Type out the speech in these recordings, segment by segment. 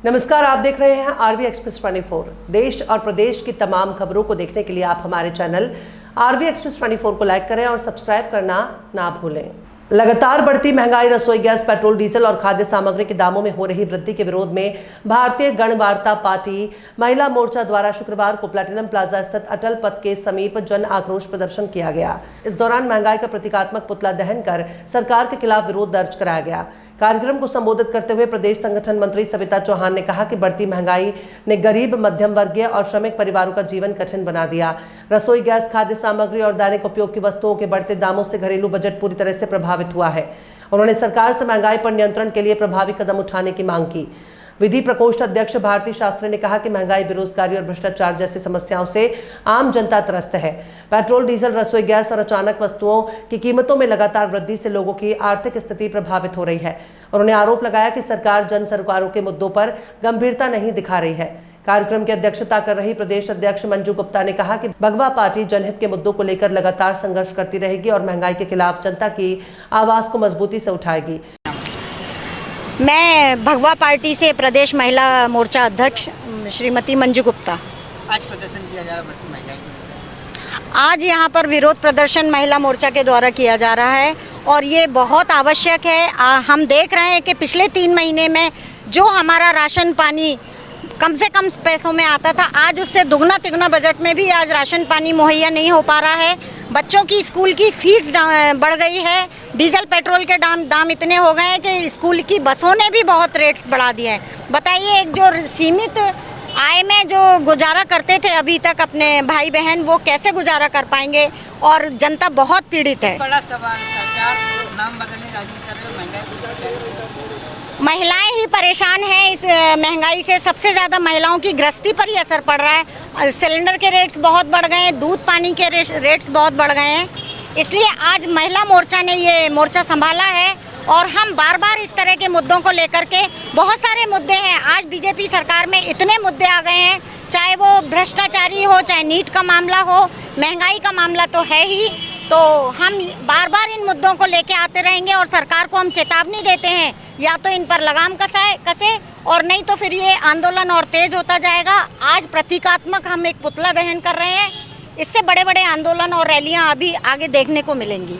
नमस्कार, आप देख रहे हैं आरवी एक्सप्रेस 24। देश और प्रदेश की तमाम खबरों को देखने के लिए आप हमारे चैनल आरवी एक्सप्रेस 24 को लाइक करें और सब्सक्राइब करना ना भूलें। लगातार बढ़ती महंगाई, रसोई गैस, पेट्रोल, डीजल और खाद्य सामग्री के दामों में हो रही वृद्धि के विरोध में भारतीय गणवार्ता पार्टी महिला मोर्चा द्वारा शुक्रवार को प्लैटिनम प्लाजा स्थित अटल पथ के समीप जन आक्रोश प्रदर्शन किया गया। इस दौरान महंगाई का प्रतीकात्मक पुतला दहन कर सरकार के खिलाफ विरोध दर्ज कराया गया। कार्यक्रम को संबोधित करते हुए प्रदेश संगठन मंत्री सविता चौहान ने कहा कि बढ़ती महंगाई ने गरीब, मध्यम वर्गीय और श्रमिक परिवारों का जीवन कठिन बना दिया। रसोई गैस, खाद्य सामग्री और दैनिक उपयोग की वस्तुओं के बढ़ते दामों से घरेलू बजट पूरी तरह से प्रभावित हुआ है। उन्होंने सरकार से महंगाई पर नियंत्रण के लिए प्रभावी कदम उठाने की मांग की। विधि प्रकोष्ठ अध्यक्ष भारती शास्त्री ने कहा कि महंगाई, बेरोजगारी और भ्रष्टाचार जैसी समस्याओं से आम जनता त्रस्त है। पेट्रोल, डीजल, रसोई गैस और अचानक वस्तुओं की कीमतों में लगातार वृद्धि से लोगों की आर्थिक स्थिति प्रभावित हो रही है। उन्होंने आरोप लगाया कि सरकार जन सरोकारों के मुद्दों पर गंभीरता नहीं दिखा रही है। कार्यक्रम की अध्यक्षता कर रही प्रदेश अध्यक्ष मंजू गुप्ता ने कहा कि भगवा पार्टी जनहित के मुद्दों को लेकर लगातार संघर्ष करती रहेगी और महंगाई के खिलाफ जनता की आवाज को मजबूती से उठाएगी। मैं भगवा पार्टी से प्रदेश महिला मोर्चा अध्यक्ष श्रीमती मंजू गुप्ता। आज प्रदर्शन किया जा रहा है बढ़ती महंगाई को लेकर। आज यहाँ पर विरोध प्रदर्शन महिला मोर्चा के द्वारा किया जा रहा है और ये बहुत आवश्यक है। हम देख रहे हैं कि पिछले 3 महीने में जो हमारा राशन पानी कम से कम पैसों में आता था, आज उससे दुगना तिगुना बजट में भी आज राशन पानी मुहैया नहीं हो पा रहा है। बच्चों की स्कूल की फीस बढ़ गई है। डीजल पेट्रोल के दाम इतने हो गए हैं कि स्कूल की बसों ने भी बहुत रेट्स बढ़ा दिए हैं। बताइए, एक जो सीमित आय में जो गुजारा करते थे अभी तक अपने भाई बहन, वो कैसे गुजारा कर पाएंगे और जनता बहुत पीड़ित है। बड़ा सवाल, सरकार नाम बदलने राजी कर रही है, महंगाई महिलाएं ही परेशान हैं इस महंगाई से। सबसे ज़्यादा महिलाओं की गृहस्थी पर ही असर पड़ रहा है। सिलेंडर के रेट्स बहुत बढ़ गए हैं, दूध पानी के रेट्स बहुत बढ़ गए हैं। इसलिए आज महिला मोर्चा ने ये मोर्चा संभाला है और हम बार बार इस तरह के मुद्दों को लेकर के, बहुत सारे मुद्दे हैं। आज बीजेपी सरकार में इतने मुद्दे आ गए हैं, चाहे वो भ्रष्टाचारी हो, चाहे नीट का मामला हो, महंगाई का मामला तो है ही। तो हम बार बार इन मुद्दों को लेके आते रहेंगे और सरकार को हम चेतावनी देते हैं, या तो इन पर लगाम कसे और नहीं तो फिर ये आंदोलन और तेज होता जाएगा। आज प्रतीकात्मक हम एक पुतला दहन कर रहे हैं, इससे बड़े बड़े आंदोलन और रैलियां अभी आगे देखने को मिलेंगी।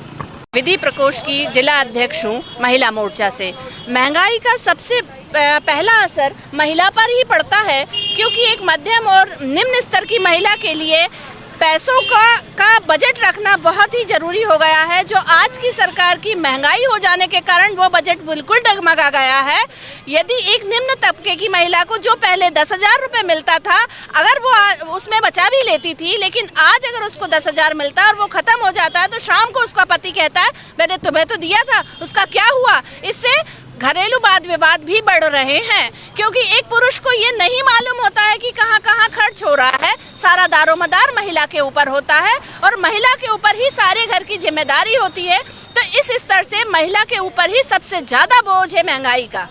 विधि प्रकोष्ठ की जिला अध्यक्ष हूँ महिला मोर्चा से। महंगाई का सबसे पहला असर महिला पर ही पड़ता है, क्योंकि एक मध्यम और निम्न स्तर की महिला के लिए पैसों का बजट रखना बहुत ही ज़रूरी हो गया है। जो आज की सरकार की महंगाई हो जाने के कारण वो बजट बिल्कुल डगमगा गया है। यदि एक निम्न तबके की महिला को जो पहले 10,000 रुपये मिलता था, अगर वो उसमें बचा भी लेती थी, लेकिन आज अगर उसको 10,000 मिलता है और वो ख़त्म हो जाता है तो शाम को उसका पति कहता है मैंने तुम्हें तो दिया था, उसका क्या हुआ। इससे घरेलू वाद विवाद भी बढ़ रहे हैं, क्योंकि एक पुरुष को ये नहीं मालूम होता है कि कहाँ कहाँ खर्च हो रहा है। सारा दारोमदार महिला के ऊपर होता है और महिला के ऊपर ही सारे घर की जिम्मेदारी होती है। तो इस स्तर से महिला के ऊपर ही सबसे ज़्यादा बोझ है महंगाई का।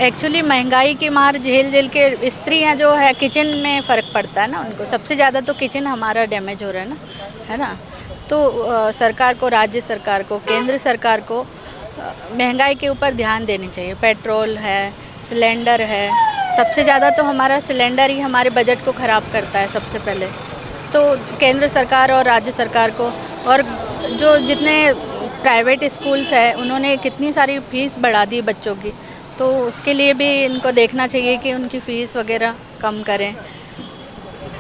एक्चुअली महंगाई की मार झेल के स्त्रियां जो है, किचन में फ़र्क पड़ता है ना उनको। सबसे ज़्यादा तो किचन हमारा डैमेज हो रहा है ना। तो सरकार को, राज्य सरकार को, केंद्र सरकार को महंगाई के ऊपर ध्यान देनी चाहिए। पेट्रोल है, सिलेंडर है, सबसे ज़्यादा तो हमारा सिलेंडर ही हमारे बजट को ख़राब करता है सबसे पहले। तो केंद्र सरकार और राज्य सरकार को, और जो जितने प्राइवेट स्कूल्स हैं उन्होंने कितनी सारी फ़ीस बढ़ा दी बच्चों की, तो उसके लिए भी इनको देखना चाहिए कि उनकी फ़ीस वगैरह कम करें।